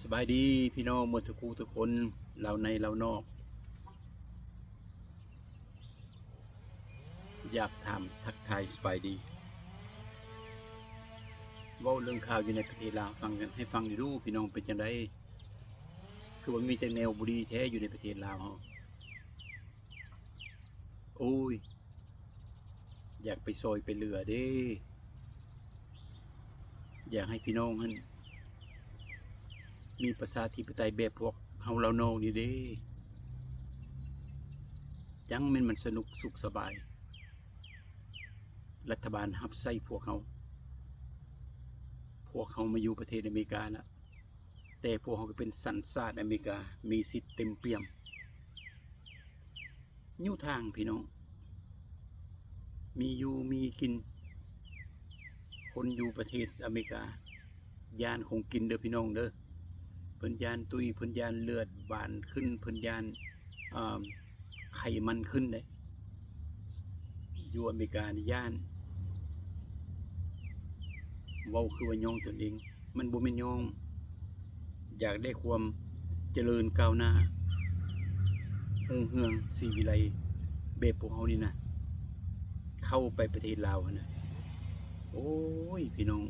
สบายดีพี่น้องหมดทุกคู่ทุกคนเราในเรานอกอยากถามทักทายสบายดีเว่าเรื่องข่าวอยู่ในประเทศลาวฟังกันให้ฟังดูพี่น้องเป็นจังไดคือว่ามีแต่แนวบุรีแท้อยู่ในประเทศลาวเฮาโอ้ยอยากไปซอยไปเหลือเด้อยากให้พี่น้องหั่นมีประชาธิปไตยแบบพวกเฮาเรานอกนี่เด้จังแม่นมันสนุกสุขสบายรัฐบาลรับใช้พวกเขามาอยู่ประเทศอเมริกาแล้วแต่พวกเขาก็เป็นสัญชาติอเมริกามีสิทธิ์เต็มเปี่ยมนิ้วทางพี่น้องมีอยู่มีกินคนอยู่ประเทศอเมริกายานคงกินเด้อพี่น้องเด้อเพิ่นยานตุยเพิ่นยานเลือดบานขึ้นเพิ่นยานไขมันขึ้นเลยอยู่อเมริกานี่ย่านเว้าคือว่ายองตนเองมันบ่แม่นยองอยากได้ความเจริญก้าวหน้ารุ่งเรืองศรีวิไลแบบพวกเฮานี่นะเข้าไปประเทศลาวนะโอ้ยพี่น้อง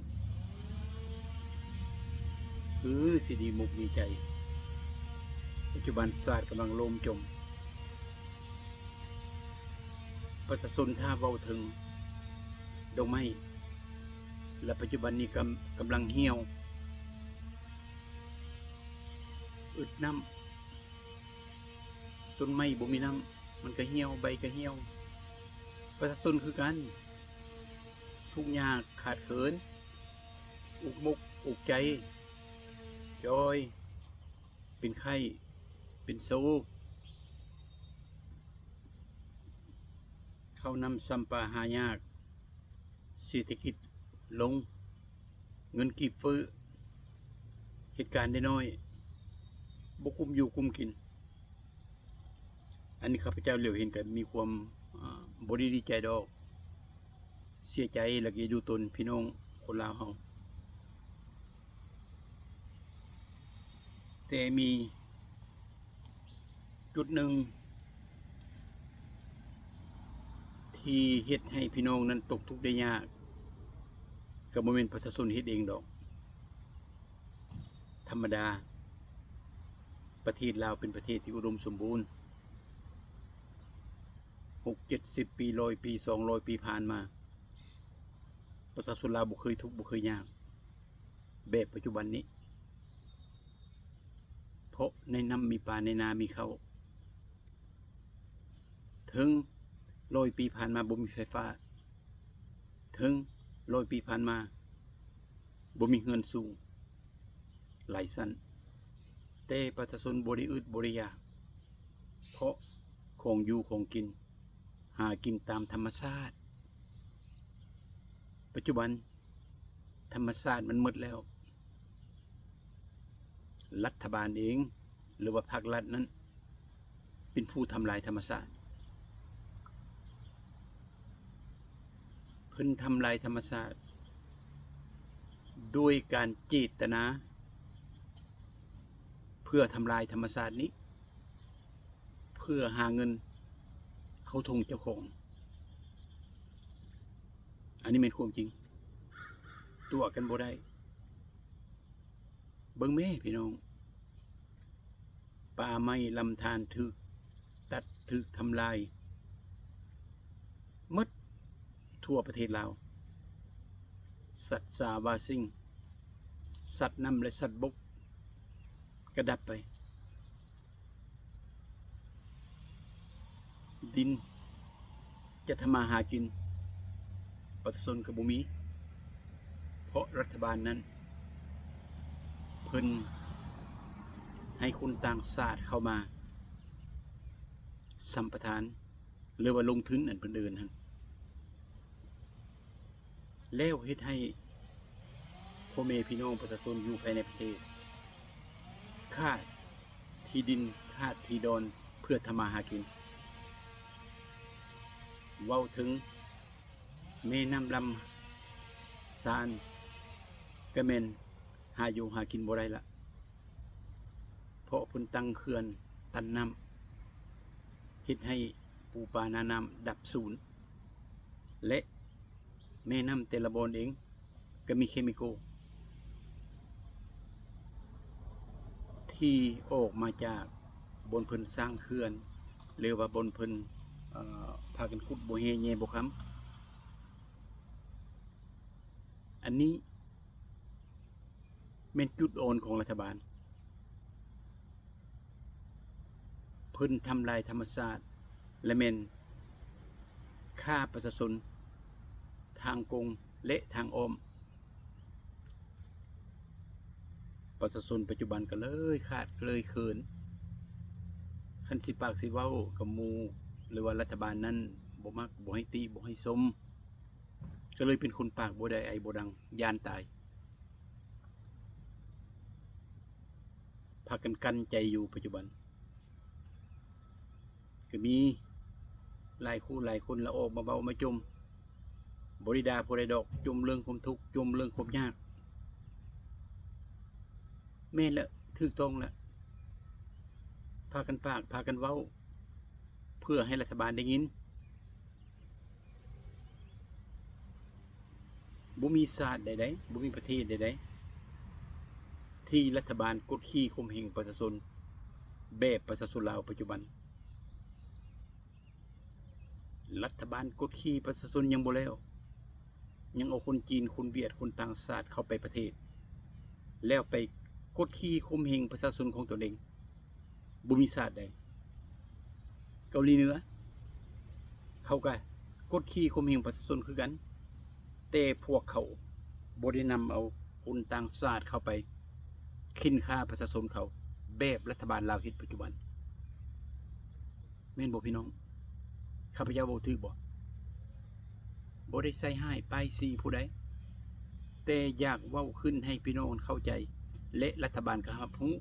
สิดีมุกดีใจปัจจุบันศาสตร์กำลังล่มจมประชาชนถ้าเว้าถึงดอกไม้และปัจจุบันนี้กำลังเหี่ยวอึดน้ำต้นไม้บ่มีน้ำมันก็เหี่ยวใบก็เหี่ยวประชาชนคือกันทุกอย่างขาดเขินอุกมุกอุกใจจอยเป็นไข้เป็นโซเข้านำซัมปาหายากเศรษฐกิจลงเงินกีบฟื้อเหตุการณ์ได้น้อยบ่คุมอยู่คุมกินอันนี้ข้าพเจ้าเหลียวเห็นกันมีความบ่ดีใจดอกเสียใจแล้วก็ดูตนพี่น้องคนลาวเฮาแต่มีจุดหนึ่งที่เฮ็ดให้พี่น้องนั้นตกทุกข์ได้ยากก็บ่แม่นประชาชนเฮ็ดเองดอกธรรมดาประเทศลาวเป็นประเทศที่อุดมสมบูรณ์60-70 ปี100 ปี200 ปีผ่านมาประชาชนลาวบ่เคยทุกข์บ่เคยยากแบบปัจจุบันนี้เพราะในน้ำมีปลาในนามีเขาถึง100 ปีผ่านมาบ่มีไฟฟ้าถึง100 ปีผ่านมาบ่มีเรือนสูงหลายชั้นแต่ประชาชนบ่ได้อึดบ่ได้อยากเพราะของอยู่ของกินหากินตามธรรมชาติปัจจุบันธรรมชาติมันหมดแล้วรัฐบาลเองหรือว่าภาครัฐนั้นเป็นผู้ทำลายธรรมชาติเพิ่นทำลายธรรมชาติด้วยการเจตนาเพื่อทำลายธรรมชาตินี้เพื่อหาเงินเข้าทงเจ้าของอันนี้เป็นความจริงตัวกันบ่ได้เบิ่งแม่พี่น้องป่าไม้ลำธารถูกตัดถูกทำลายหมดทั่วประเทศลาวสัตว์สาวาสิ่งสัตว์น้ำและสัตว์บกกระดับไปดินจะทำมาหากินประชาชนก็บ่มีเพราะรัฐบาลนั้นเพิ่นให้คนต่างชาติเข้ามาสัมปทานหรือว่าลงทุนอันเพิ่นเอิ้นหั่นแล้วเฮ็ดให้พ่อแม่พี่น้องประชาชนอยู่ภายในประเทศขาดที่ดินขาดที่ดอนเพื่อทำมาหากินเว้าถึงแม่น้ำลำซานก็แม่นหาอยู่หากินบ่ได้ละ เพราะเพิ่นตั้งเขื่อนตันน้ำเฮ็ดให้ปูปลาหน้าน้ำดับสูญและแม่น้ำแต่ละบอนเองก็มีเคมีคอลที่ออกมาจากบนเพิ่นสร้างเขื่อนหรือว่าบนเพิ่นพากันขุดบ่แฮแย่บ่ค้ำอันนี้แม่นจุดอ่อนของรัฐบาลเพิ่นทำลายธรรมชาติและแม่นฆ่าประชาชนทางกงและทางอ้อมประชาชนปัจจุบันก็เลยขาดเลยเขินคันสิปากสิเว้ากับหมู่หรือว่ารัฐบาลนั้นบ่มักบ่ให้ติบ่ให้ชมก็เลยเป็นคนปากบ่ได้ไอบ่ดังย่านตายพากันกั้นใจอยู่ปัจจุบันก็มีหลายคู่หลายคนละออกมาเบามาจมบริดาผู้ใดดอกจมเรื่องความทุกข์จมเรื่องความยากแม่นละถูกต้องละพากันปากพากันเว้าเพื่อให้รัฐบาลได้ยินบ่มีศาสตร์ใดๆบ่มีประเทศใดๆที่รัฐบาลกดขี่ข่มเหงประชาชนแบบประชาชนลาวปัจจุบันรัฐบาลกดขี่ประชาชนยังบ่แล้วยังเอาคนจีนคนเวียดคนต่างชาติเข้าไปประเทศแล้วไปกดขี่ข่มเหงประชาชนของตนเองบ่มีศาสตร์ใดเกาหลีเหนือเขาก็กดขี่ข่มเหงประชาชนคือกันแต่พวกเขาบ่ได้นำเอาคนต่างชาติเข้าไปขิ้นฆ่าประชาชนเขาแบบรัฐบาลลาวเฮ็ดปัจจุบันแม่นบ่พี่น้องข้าพเจ้าบ่ถูกบ่ได้ใส่ร้ายป้ายสีผู้ใดแต่อยากเว้าขึ้นให้พี่น้องเข้าใจและรัฐบาลก็รับรู้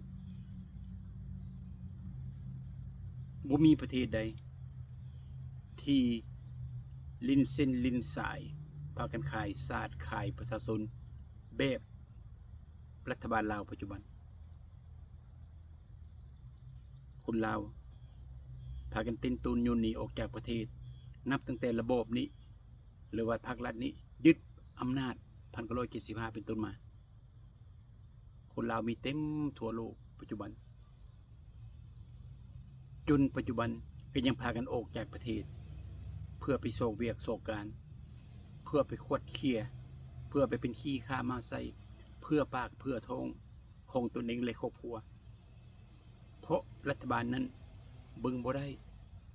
บ่มีประเทศใดที่ลิ้นเส้นลิ้นสายพากันขายศาสตร์ขายประชาชนแบบรัฐบาลลาวปัจจุบันคนลาวพากันเต้นตูนโยนหนีออกจากประเทศนับตั้งแต่ระบบนี้หรือว่าภาครัฐนี้ยึดอำนาจ1975เป็นต้นมาคนลาวมีเต็มทั่วโลกปัจจุบันจนปัจจุบันก็ยังพากันออกจากประเทศเพื่อไปโศกเวียกโศกการเพื่อไปขวดเคียเพื่อไปเป็นขี้ข้ามาใส่เพื่อปากเพื่อท้องของตนเองและครอบครัวเพราะรัฐบาลนั้นเบิ่งบ่ได้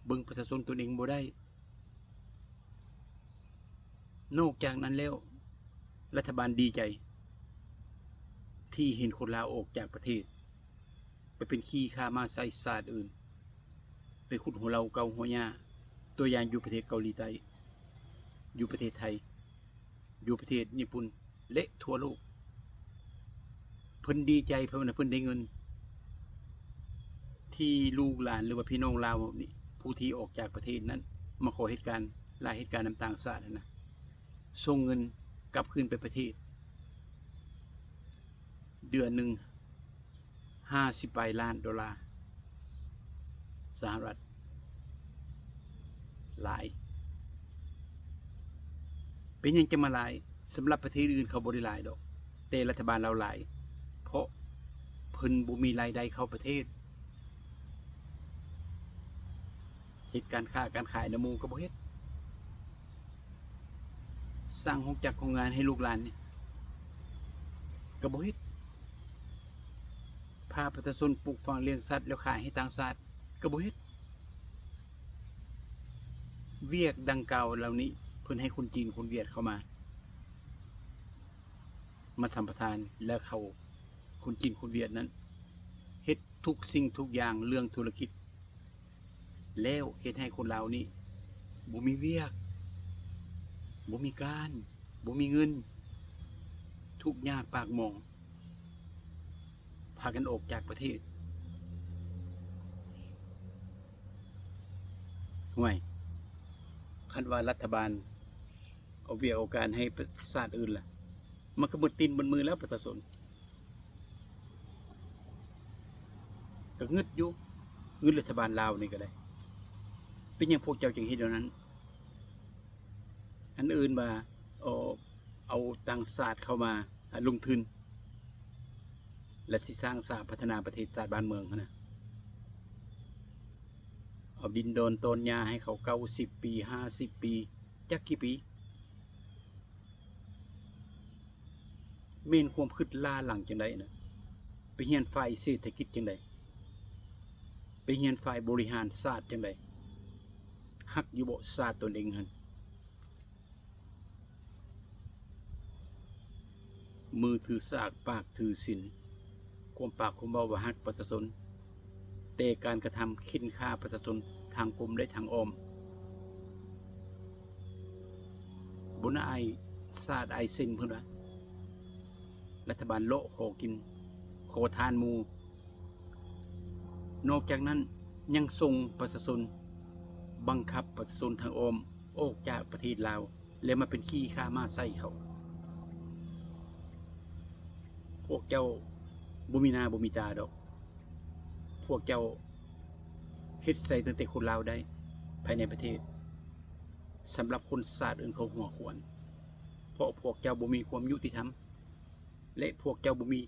เบิ่งประชาชนตนเองบ่ได้นอกจากนั้นแล้วรัฐบาลดีใจที่เห็นคนลาวออกจากประเทศไปเป็นขี้ข้ามาใส่ศาสตร์อื่นไปขุดหัวเราเกาหัวหญ้าตัวอย่างอยู่ประเทศเกาหลีใต้อยู่ประเทศไทยอยู่ประเทศญี่ปุ่นและทั่วโลกเพิ่นดีใจเพราะว่าเพิ่นได้เงินที่ลูกหลานหรือว่าพี่น้องลาวนี่ผู้ที่ออกจากประเทศนั้นมาขอเหตุการณ์หลายเหตุการณ์ต่างๆชาตินะส่งเงินกลับคืนไปประเทศเดือนหนึ่ง50 ล้านดอลลาร์สหรัฐหลายเป็นยังจะมาหลายสำหรับประเทศอื่นเขาบ่ได้หลายดอกแต่รัฐบาลเราหลายเพราะเพิ่นบ่มีรายได้เข้าประเทศเหตุการณ์ค้าการขายน้ำมูก็บ่เฮ็ดสร้างห้องจักรโรงงานให้ลูกหลานนี่ก็บ่เฮ็ดพาประชาชนปลูกฝังเลี้ยงสัตว์แล้วขายให้ต่างชาติก็บ่เฮ็ดเวียกดังกล่าวเหล่านี้เพิ่นให้คนจีนคนเวียดเข้ามาสัมปทานและเขาคนจีนคนเวียดนั้นเฮ็ดทุกสิ่งทุกอย่างเรื่องธุรกิจแล้วเฮ็ดให้คนลาวนี้บ่มีเวียกบ่มีการบ่มีเงินทุกข์ยากปากหมองพากันออกจากประเทศห่วยคันว่ารัฐบาลเอาเวียกเอาการให้ประชาชนอื่นล่ะมันก็หมดตีนบนมือแล้วประชาชน ก็งึดอยู่งึดรัฐบาลลาวนี่ก็ได้เป็นหยังพวกเจ้าจึงเฮ็ดแบบนั้นอันอื่นว่าเอาต่างชาติเข้ามาลงทุนและสิสร้างสร้างพัฒนาประเทศชาติบ้านเมืองนะเอาดินโดนต้นหญ้าให้เขา90 ปี50 ปีจักกี่ปีเมนความคิดล้าหลังจังไดนะไปเรียนฝ่ายเศรษฐกิจจังไดไปเรียนฝ่ายบริหารศาสตร์จังไดฮักอยู่บ่ศาสตร์ตนเองหั่นมือถือสากปากถือศีลความปากความเบาว่าฮักประชาชนแต่การกระทำขิ้นค่าประชาชนทางกลมและทางอ้อมบนไอศาสตร์ไอเส้นเพิ่นว่ารัฐบาลโละขอกินขอทานหมู่นอกจากนั้นยังส่งประชาชนบังคับประชาชนทางอ้อมออกจากประเทศลาวและมาเป็นขี้ข้ามาใส่เขาพวกเจ้าบ่มีหน้าบ่มีตาดอกพวกเจ้าเฮ็ดใส่ตั้งแต่คนลาวได้ภายในประเทศสำหรับคนชาติอื่นเขาหัวขวนเพราะพวกเจ้าบ่มีความยุติธรรมและพวกเจ้าบ่มี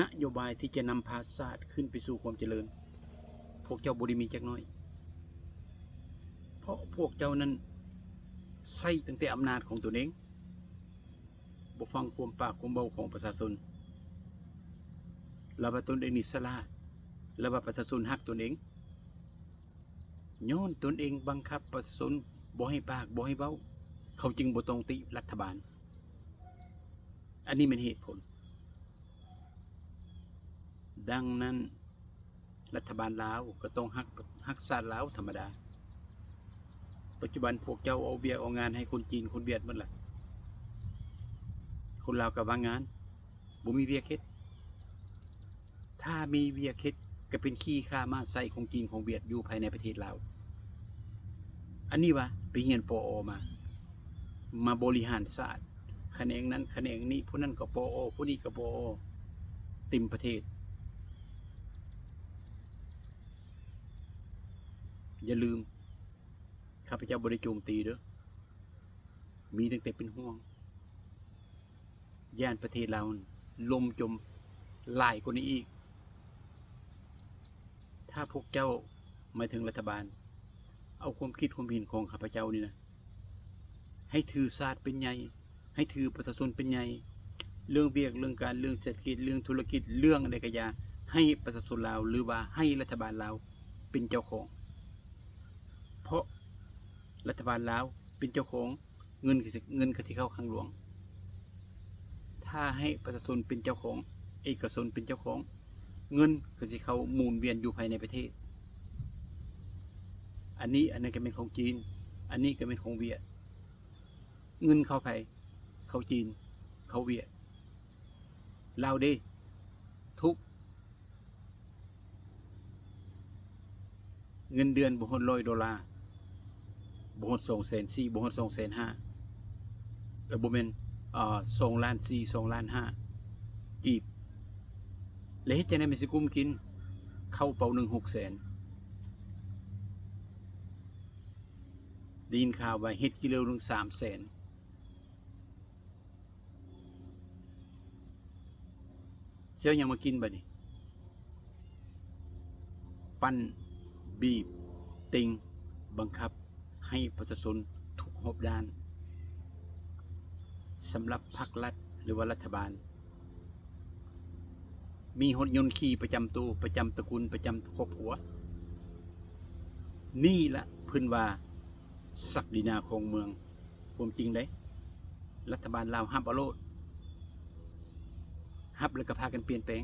นโยบายที่จะนำพาชาติขึ้นไปสู่ความเจริญพวกเจ้าบ่ได้มีจักน้อยเพราะพวกเจ้านั้นใส่ตั้งแต่อำนาจของตนเองบ่ฟังความปากความเบาของประชาชนแล้วว่าตนเองนี่ฉลาดแล้วว่าประชาชนฮักตนเองย้อนตนเองบังคับประชาชนบ่ให้ปากบ่ให้เว้าเขาจึงบ่ต้องติรัฐบาลอันนี้เป็นเหตุผลดังนั้นรัฐบาลลาวก็ต้องฮักชาติลาวธรรมดาปัจจุบันพวกเจ้าเอาเบียกเอางานให้คนจีนคนเวียดหมดล่ะคนลาวก็ว่างงานบ่มีเวียกเฮ็ดถ้ามีเวียกเฮ็ดก็เป็นขี้ข้ามาใส่ของจีนของเวียดอยู่ภายในประเทศลาวอันนี้วะไปเรียนปอมาบริหารศาสตร์แขนงนั้นแขนงนี้ผู้นั้นก็ปอผู้นี้ก็ปอเต็มประเทศอย่าลืมข้าพเจ้าบ่ได้โจมตีเด้อมีตั้งแต่เป็นห่วงย่านประเทศเราล่มจมหลายกว่านี้อีกถ้าพวกเจ้ามาถึงรัฐบาลเอาความคิดความเห็นของข้าพเจ้านี่นะให้ถือศาสตร์เป็นใหญ่ให้ถือประชาชนเป็นใหญ่เรื่องเวียกเรื่องการเรื่องเศรษฐกิจเรื่องธุรกิจเรื่องอะไรก็อย่าให้ประชาชนลาวหรือว่าให้รัฐบาลลาวเป็นเจ้าของเพราะรัฐบาลลาวเป็นเจ้าของเงินก็สิเข้าข้างหลวงถ้าให้ประชาชนเป็นเจ้าของเอกชนเป็นเจ้าของเงินก็สิเข้าหมุนเวียนอยู่ภายในประเทศอันนั้นก็เป็นของจีนอันนี้ก็เป็นของเวียดเงินเข้าไปเข้าจีนเข้าเวียดลาวเด้ทุกเงินเดือนบ่ฮอด$100บ่ฮอด240,000บ่ฮอด250,000แล้วบ่แม่น2,400,000 2,500,000กีบแล้วเฮ็ดจังได๋มันสิกุ้มกินเข้าเป่า1 600,000ได้ยินข่าวว่าเฮ็ดกิโลนึง300,000เสียยังมากินบัดนี้ปั้นบีบติงบังคับให้ประชาชนทุกรอบด้านสำหรับพรรครัฐหรือว่ารัฐบาลมีรถยนต์ขี่ประจำตัวประจำตระกูลประจำครอบครัวนี่ละเพิ่นว่าศักดินาของเมืองความจริงเด้รัฐบาลลาวห้ามเอาโลดฮับแล้วก็พากันเปลี่ยนแปลง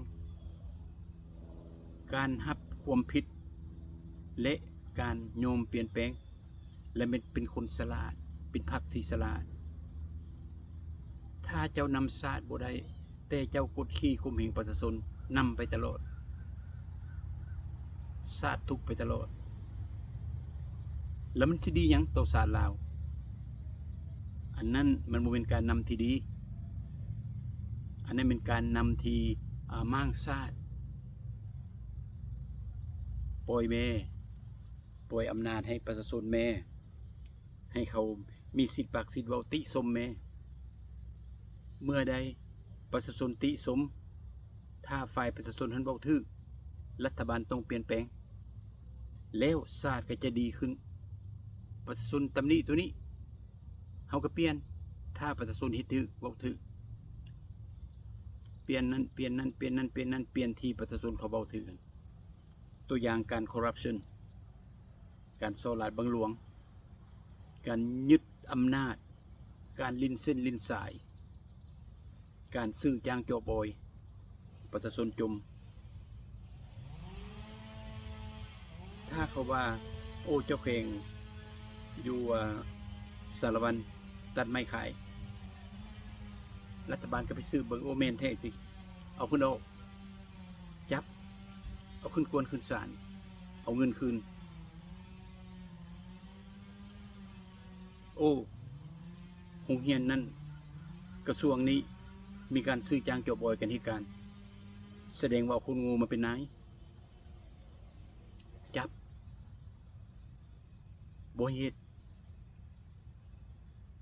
การฮับความผิดและการโยมเปลี่ยนแปลงและเป็นคนฉลาดเป็นพรรคที่ฉลาดถ้าเจ้านำศาสตร์บ่ได้แต่เจ้ากดขี่ข่มเหงประชาชนนำไปตลอดศาสตร์ทุกไปตลอดแล้วมันสิดีหยังต่อศาสตร์ลาวอันนั้นมันบ่เป็นการนำที่ดีอันนั้นเป็นการนำที่มั่งศาสตร์ ปล่อยแม่ปล่อยอำนาจให้ประชาชนแม่ให้เขามีสิทธิ์ปากสิทธิ์เว้าติสมแม่เมื่อใดประชาชนติสมถ้าฝ่ายประชาชนหันเว้าถูกรัฐบาลต้องเปลี่ยนแปลงแล้วชาติก็จะดีขึ้นประชาชนตำหนิตัวนี้เฮาก็เปลี่ยนถ้าประชาชนเฮ็ดถูกเว้าถูกเปลี่ยนนั้นเปลี่ยนนั้นเปลี่ยนนั้นเปลี่ยนนั้นเปลี่ยนที่ประชาชนเขาเว้าถูกกันตัวอย่างการคอร์รัปชันการโซลาดบังหลวงการยึดอำนาจการลิ้นเส้นลิ้นสายการซื้อจ้างโจบอยประชาชนจมถ้าเขาว่าโอ้เจ้าเพลงอยู่สารวันตัดไม้ขายรัฐบาลก็ไปซื้อเบิงโอเมนแท้สิเอาขึ้นเอาจับเอาขึ้นกวนขึ้นศาลเอาเงินคืนโอ้โรงเรียนนั้นกระทรวงนี้มีการซื้อจ้างจบบอยกันเหตุการณ์แสดงว่าคนงูมาเป็นนายจับบ่เฮ็ด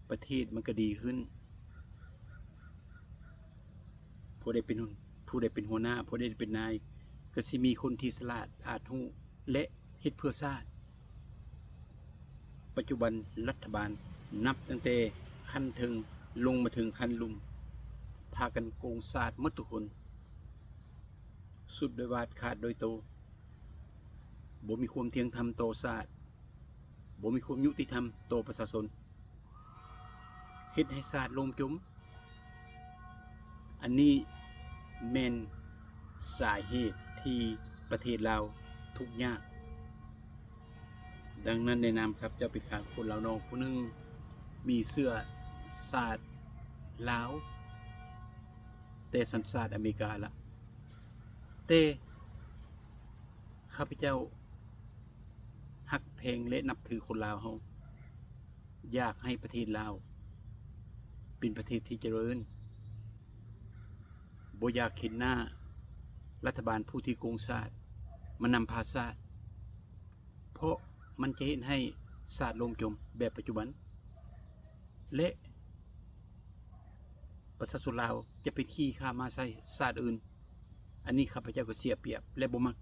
ประเทศมันก็ดีขึ้นผู้ใดเป็นหัวหน้าผู้ใดเป็นนายก็สิมีคนที่ฉลาดอาจรู้และเฮ็ดเพื่อชาติปัจจุบันรัฐบาลนับตั้งแต่ขั้นถึงลงมาถึงขั้นลุมพากันโกงชาติหมดทุกคนสุดโดยวาดขาดโดยโตบ่มีความเที่ยงธรรมโตชาติบ่มีความยุติธรรมโตประชาชนเฮ็ดให้ชาติล่มจมอันนี้แม่นสาเหตุที่ประเทศลาวทุกข์ยากดังนั้นในนามครับเจ้าเป็นข้าคนลาวนอกผู้หนึงมีเสื้อชาติลาวแต่สัญชาติอเมริกาละแต่ข้าพเจ้าฮักเพลงและนับถือคนลาวเฮาอยากให้ประเทศลาวเป็นประเทศที่เจริญบ่อยากเห็นหน้ารัฐบาลผู้ที่โกงชาติมานำพาชาติเพราะมันจะเห็นให้ชาติล่มจมแบบปัจจุบันและประชาชนลาวจะไปขี้ข้ามาใส่ชาติอื่นอันนี้ข้าพเจ้าก็เสียเปรียบและบ่มัก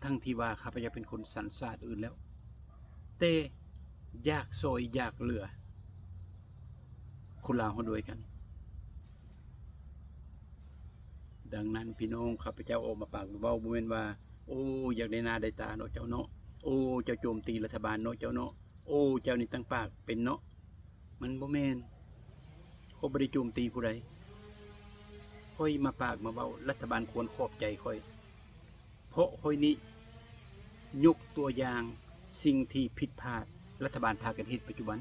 ทั้งที่ว่าข้าพเจ้าเป็นคนสัญชาติอื่นแล้วแต่อยากซอยอยากเหลือคนลาวเฮาด้วยกันดังนั้นพี่น้องข้าพเจ้าออกมาปากเว้าบ่แม่นว่าโอ้อยากได้หน้าได้ตาเนาะเจ้าเนาะโอ้เจ้าโจมตีรัฐบาลเนาะเจ้าเนาะโอ้เจ้านี่ตั้งปากเป็นเนาะมันบ่แม่นข้อยบ่ได้โจมตีผู้ใดข้อยมาปากมาเว้ารัฐบาลควรขอบใจข้อยเพราะข้อยนี้ยกตัวอย่างสิ่งที่ผิดพลาดรัฐบาลพากันเฮ็ดปัจจุบัน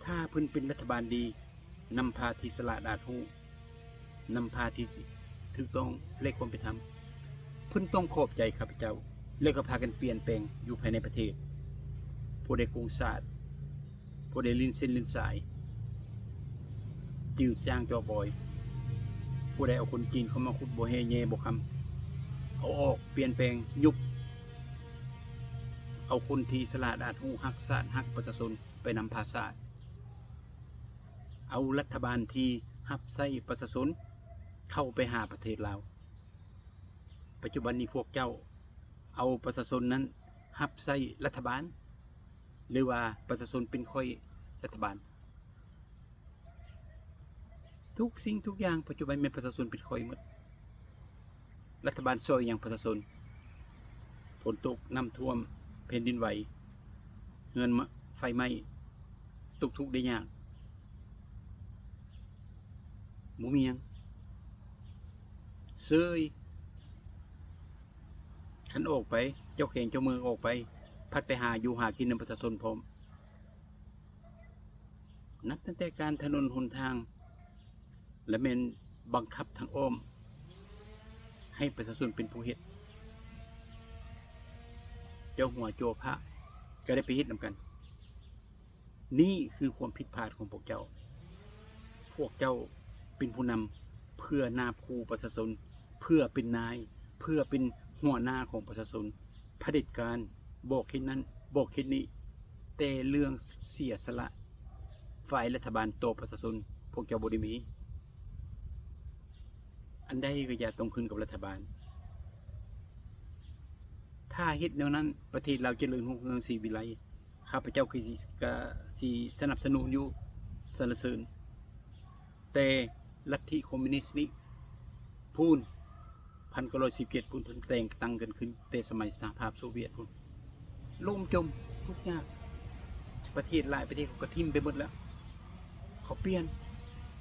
ถ้าเพิ่นเป็นรัฐบาลดีนำพาที่ฉลาดอาจรู้นำพาที่ถูกต้องและความเป็นธรรมเพิ่นต้องขอบใจข้าพเจ้าแล้วก็พากันเปลี่ยนแปลงอยู่ภายในประเทศผู้ใดโกงชาติผู้ใดลิ้นเส้นลิ้นสายจื้อจ้างจอบอยผู้ใดเอาคนจีนเข้ามาขุดบ่แฮแย่บ่คำเอาออกเปลี่ยนแปลงยุคเอาคนที่ฉลาดอาจรู้ฮักชาติฮักประชาชนไปนำพาชาติเอารัฐบาลที่ฮับใส่ประชาชนเข้าไปหาประเทศลาวปัจจุบันนี้พวกเจ้าเอาประชาชนนั้นฮับใส่รัฐบาลหรือว่าประชาชนเป็นค่อยรัฐบาลทุกสิ่งทุกอย่างปัจจุบันเป็นประชาชนเป็นค่อยหมดรัฐบาลซอยอย่างประชาชนฝนตกน้ำท่วมแผ่นดินไหวเงินไฟไหม้ทุกได้ยากหมูเมียงเซยขันออกไปเจ้าเข่งเจ้าเมืองออกไปพัดไปหาอยู่หากินในประชาชนพร้อมนับตั้งแต่การถนนหนทางและเมนบังคับทางอ้อมให้ประชาชนเป็นผู้เฮ็ดเจ้าหัวโจพระก็ได้ไปเฮ็ดนำกันนี่คือความผิดพลาดของพวกเจ้าเป็นผู้นำเพื่อนาภูประชาชนเพื่อเป็นนายเพื่อเป็น หัวหน้าของประชาชนเผด็จการบอกคิดนั้นบอกคิดนี้แต่เรื่องเสียสละฝ่ายรัฐบาลต่อประชาชนพวกเจ้าบ่ได้มีอันใดก็อย่าต้องขึ้นกับรัฐบาลถ้าเฮ็ดแนวนั้นประเทศเราเจริญรุ่งเรืองสีวิไลข้าพเจ้าคือสิสนับสนุนอยู่สนับสนุนแต่ลัทธิคอมมิวนิสต์นี้พูน1917พูนแต่งตั้งกันขึ้นแต่สมัยสหภาพโซเวียตพูนล่มจมทุกอย่างประเทศหลายประเทศเขาก็ทิ่มไปหมดแล้วเขาเปลี่ยน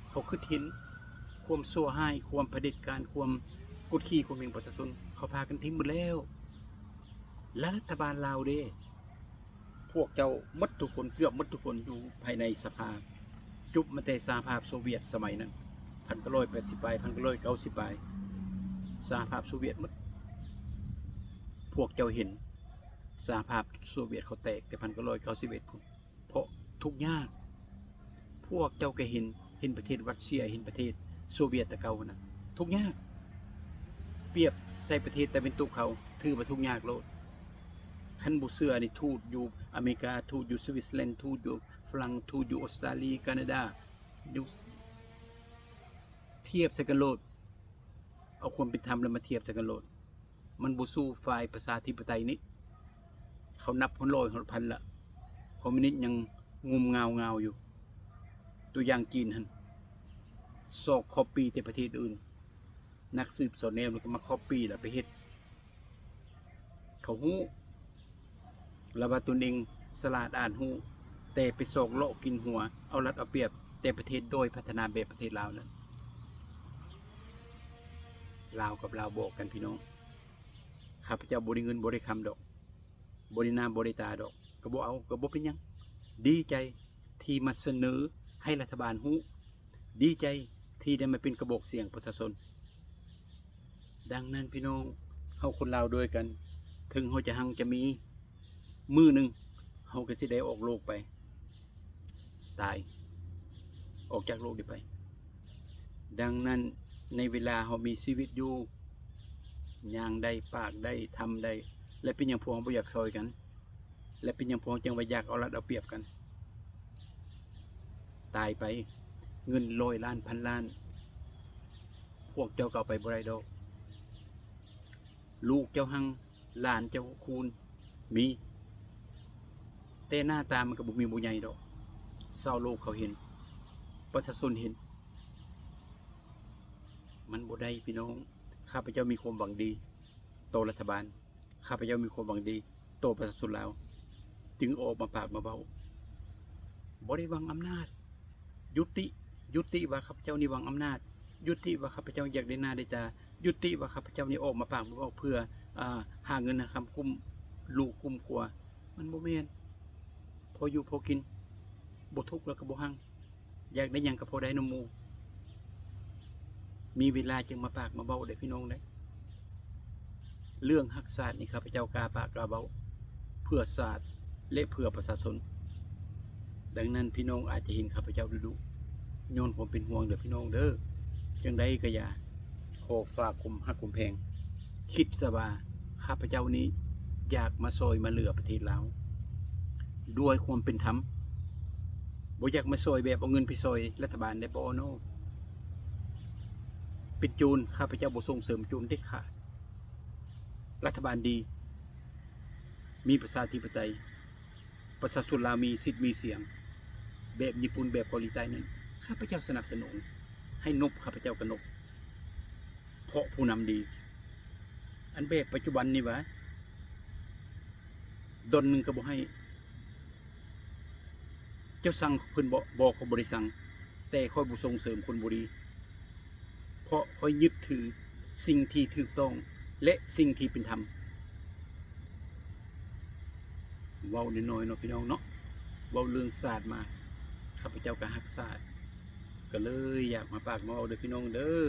เขาคิดเห็นความชั่วร้ายความเผด็จการความกดขี่ข่มเหงประชาชนเขาพากันทิ้งหมดแล้วและรัฐบาลลาวเด้พวกเจ้าหมดทุกคนเกือบหมดทุกคนอยู่ภายในสภาจุบมาแต่สหภาพโซเวียตสมัยนั้น1980 ปลาย1990 ปลายสหภาพโซเวียตหมดพวกเจ้าเห็นสหภาพโซเวียตเขาแตกแต่1991พุ่นเพราะทุกยากพวกเจ้าก็เห็นประเทศรัสเซียเห็นประเทศโซเวียตแต่เก่านะทุกยากเปรียบใส่ประเทศแต่เป็นตุกเขาถือว่าทุกยากโลดคันบุเสือนี่ทูตอยู่อเมริกาทูตอยู่สวิตเซอร์แลนด์ทูตอยู่ฝรั่งทูตอยู่ออสเตรเลียแคนาดาเทียบใส่กันโลดเอาความเป็นธรรมแล้วมาเทียบใส่กันโลดมันบุสู้ฝ่ายประชาธิปไตยนี้เขานับ100 1,000ละคอมมิวนิสต์ยังงุมเงาอยู่ตัวอย่างจีนหั่นซอกคอปปี้แต่ประเทศอื่นนักสืบสวนแนวมันก็มาคอปปี้แล้วไปเฮ็ดเขาฮู้แล้วว่าตนเองสลาดอ่านฮู้แต่ไปซอกเลาะกินหัวเอารัดเอาเปรียบแต่ประเทศโดยพัฒนาแบบประเทศลาวนั้นลาวกับลาวบอกกันพี่น้องข้าพเจ้าบ่ได้เงินบ่ได้คำดอกบ่ได้น้ำบ่ได้ตาดอกก็บ่เอาก็บ่เป็นหยังดีใจที่มาเสนอให้รัฐบาลฮู้ดีใจที่ได้มาเป็นกระบอกเสียงประชาชนดังนั้นพี่น้องเฮาคนลาวด้วยกันถึงเฮาจะหังจะมีมือหนึ่งเฮาก็สิได้ออกโลกไปตายออกจากโลกนี้ไปดังนั้นในเวลาเฮามีชีวิตอยู่ย่างได้ปากได้ทำได้และเป็นอย่างพวกเราบ่อยากซอยกันและเป็นอย่างพวกเราจังว่าอยากเอารัดเอาเปรียบกันตายไปเงิน100 ล้านพันล้านพวกเจ้าก็เอาไปบ่ได้ดอกลูกเจ้าหังหลานเจ้าคูณมีแต่หน้าตามันก็บ่มีบ่ใหญ่ดอกชาวโลกเขาเห็นประชาชนเห็นมันบ่ได้พี่น้องข้าพเจ้ามีความหวังดีต่อรัฐบาลข้าพเจ้ามีความหวังดีต่อประชาชนลาวจึงออกมาปากมาเบาบ่ได้หวังอำนาจยุติว่าข้าพเจ้านี่หวังอำนาจยุติว่าข้าพเจ้าอยากได้หน้าได้ตายุติว่าข้าพเจ้านี่ออกมาปากมาเบาเพื่อหาเงินหาคำกุ้มลูกกุ้มครัวมันบ่แม่นพออยู่พอกินบ่ทุกข์แล้วก็บ่หังอยากได้หยังก็พอได้นำหมู่มีเวลาจึงมาปากมาเบาได้พี่น้องได้เรื่องฮักศาสตร์นี่ข้าพเจ้ากล้าปากกล้าเบาเพื่อศาสตร์และเพื่อประชาชนดังนั้นพี่น้องอาจจะเห็นข้าพเจ้าดุๆย้อนผมเป็นห่วงเด้อพี่น้องเด้อจังใดก็อย่าขอฝากคุมฮักคุมแพงคิดซะว่าข้าพเจ้านี้อยากมาซอยมาเหลือประเทศลาวด้วยความเป็นธรรมบ่อยากมาซอยแบบเอาเงินไปซอยรัฐบาลได้บ่โนเป็นโจรข้าพเจ้าบ่ส่งเสริมโจรเด็ดขาดรัฐบาลดีมีประชาธิปไตยประชาชนลาวมีสิทธิ์มีเสียงแบบญี่ปุ่นแบบเกาหลีใต้นั้นข้าพเจ้าสนับสนุนให้นบข้าพเจ้ากนบเพราะผู้นำดีอันแบบปัจจุบันนี่วะดนหนึ่งก็บ่ให้เจ้าสั่งเพิ่นบอกเขาบริสั่งแต่คอยบุส่งเสริมคนบุรีเพราะคอยยึดถือสิ่งที่ถูกต้องและสิ่งที่เป็นธรรมเว้าน้อยๆเนาะพี่น้องเนาะเว้าเรื่องศาสตร์มาข้าพเจ้าก็ฮักศาสตร์ก็เลยอยากมาปากมาเว้าเด้อพี่น้องเด้อ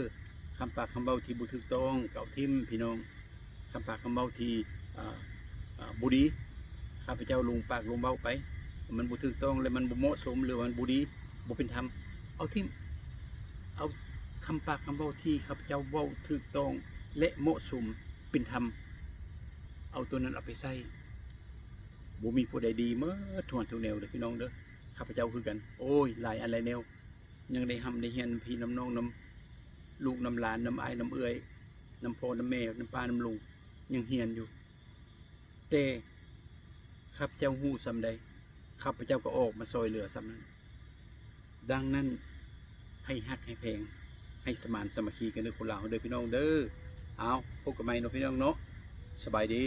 คำปากคำเว้าที่บ่ถูกต้องเก่าทิ่มพี่น้องคำปากคำเว้าที่บุดีข้าพเจ้าลงปากลงเว้าไปมันบ่ถูกต้องและมันบ่เหมาะสมหรือมันบ่ดีบ่เป็นธรรมเอาทิ่มเอาคำปากคำเว้าที่ข้าพเจ้าเว้าถูกต้องและเหมาะสมเป็นธรรม เอาตัวนั้นเอาไปใส่บ่มีผู้ใดดีเมื่อทวนทุกแนวเด้อพี่น้องเด้อข้าพเจ้าคือกันโอ้ยหลายอันหลายแนวยังได้ได้เฮียนพี่น้ำน้องน้ำลูกน้ำหลานน้ำอ้ายน้ำเอื้อยน้ำพ่อน้ำแม่น้ำป้าน้ำลุงยังเฮียนอยู่แต่ข้าพเจ้าฮู้ส่ำใดข้าพเจ้าก็ออกมาซอยเหลือส่ำนั้นดังนั้นให้ฮักให้แพงให้สมานสามัคคีกันเด้อคนลาวเด้อพี่น้องเด้อเอาพบกันใหม่เนาะพี่น้องเนาะสบายดี